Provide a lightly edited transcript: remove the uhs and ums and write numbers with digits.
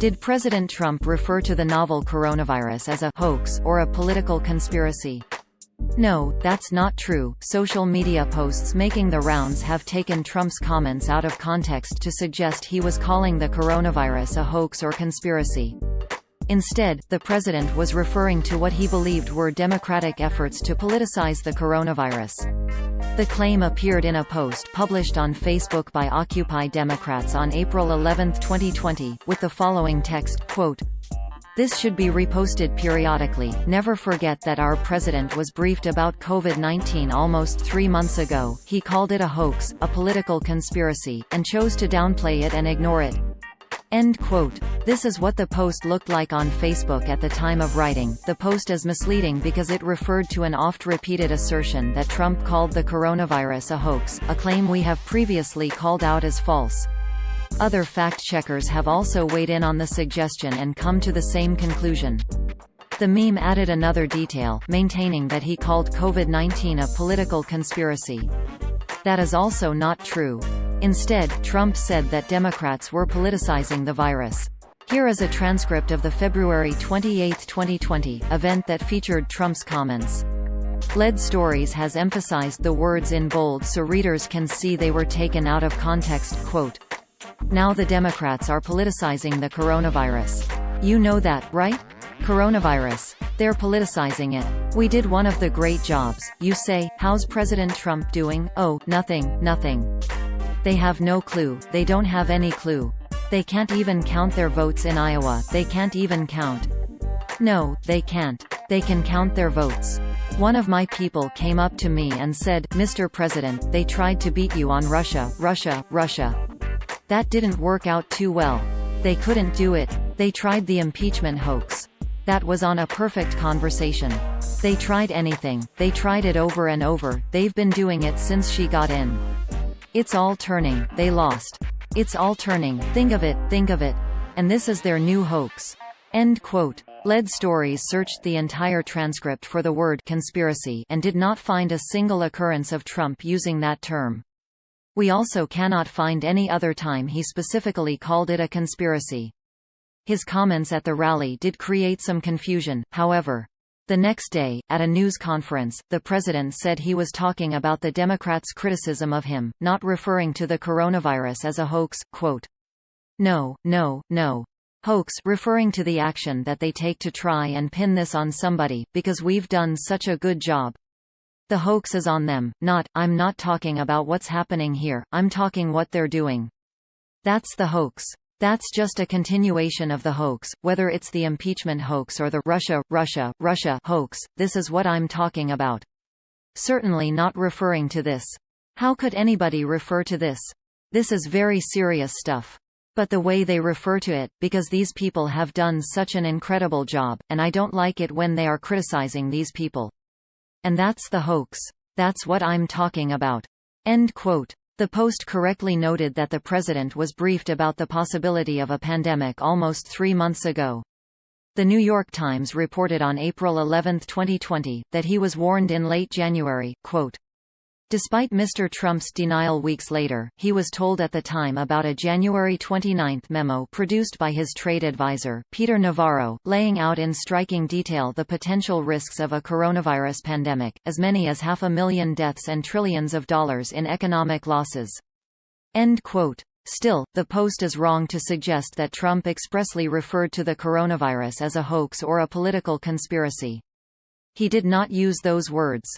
Did President Trump refer to the novel coronavirus as a hoax or a political conspiracy? No, that's not true. Social media posts making the rounds have taken Trump's comments out of context to suggest he was calling the coronavirus a hoax or conspiracy. Instead, the president was referring to what he believed were Democratic efforts to politicize the coronavirus. The claim appeared in a post published on Facebook by Occupy Democrats on April 11, 2020, with the following text, quote, "This should be reposted periodically. Never forget that our president was briefed about COVID-19 almost 3 months ago. He called it a hoax, a political conspiracy, and chose to downplay it and ignore it." End quote. This is what the post looked like on Facebook at the time of writing. The post is misleading because it referred to an oft-repeated assertion that Trump called the coronavirus a hoax, a claim we have previously called out as false. Other fact-checkers have also weighed in on the suggestion and come to the same conclusion. The meme added another detail, maintaining that he called COVID-19 a political conspiracy. That is also not true. Instead, Trump said that Democrats were politicizing the virus. Here is a transcript of the February 28, 2020, event that featured Trump's comments. Lead Stories has emphasized the words in bold so readers can see they were taken out of context, quote, "Now the Democrats are politicizing the coronavirus. You know that, right? Coronavirus. They're politicizing it. We did one of the great jobs. You say, how's President Trump doing? Oh, nothing, nothing. They have no clue. They don't have any clue. They can't even count their votes in Iowa. They can't even count. No, they can't. They can count their votes. One of my people came up to me and said, Mr. President, they tried to beat you on Russia, Russia, Russia. That didn't work out too well. They couldn't do it. They tried the impeachment hoax. That was on a perfect conversation. They tried anything. They tried it over and over. They've been doing it since she got in. It's all turning. They lost. It's all turning. Think of it, think of it. And this is their new hoax." End quote. Lead Stories searched the entire transcript for the word conspiracy and did not find a single occurrence of Trump using that term. We also cannot find any other time he specifically called it a conspiracy. His comments at the rally did create some confusion, however. The next day, at a news conference, the president said he was talking about the Democrats' criticism of him, not referring to the coronavirus as a hoax, quote, "No, no, no. Hoax," referring to the action that they take to try and pin this on somebody, because we've done such a good job. The hoax is on them, not, I'm not talking about what's happening here, I'm talking what they're doing. That's the hoax. That's just a continuation of the hoax, whether it's the impeachment hoax or the Russia, Russia, Russia hoax. This is what I'm talking about. Certainly not referring to this. How could anybody refer to this? This is very serious stuff. But the way they refer to it, because these people have done such an incredible job, and I don't like it when they are criticizing these people. And that's the hoax. That's what I'm talking about. End quote. The Post correctly noted that the president was briefed about the possibility of a pandemic almost 3 months ago. The New York Times reported on April 11, 2020, that he was warned in late January, quote, "Despite Mr. Trump's denial weeks later, he was told at the time about a January 29 memo produced by his trade advisor, Peter Navarro, laying out in striking detail the potential risks of a coronavirus pandemic, as many as 500,000 deaths and trillions of dollars in economic losses." End quote. Still, the Post is wrong to suggest that Trump expressly referred to the coronavirus as a hoax or a political conspiracy. He did not use those words.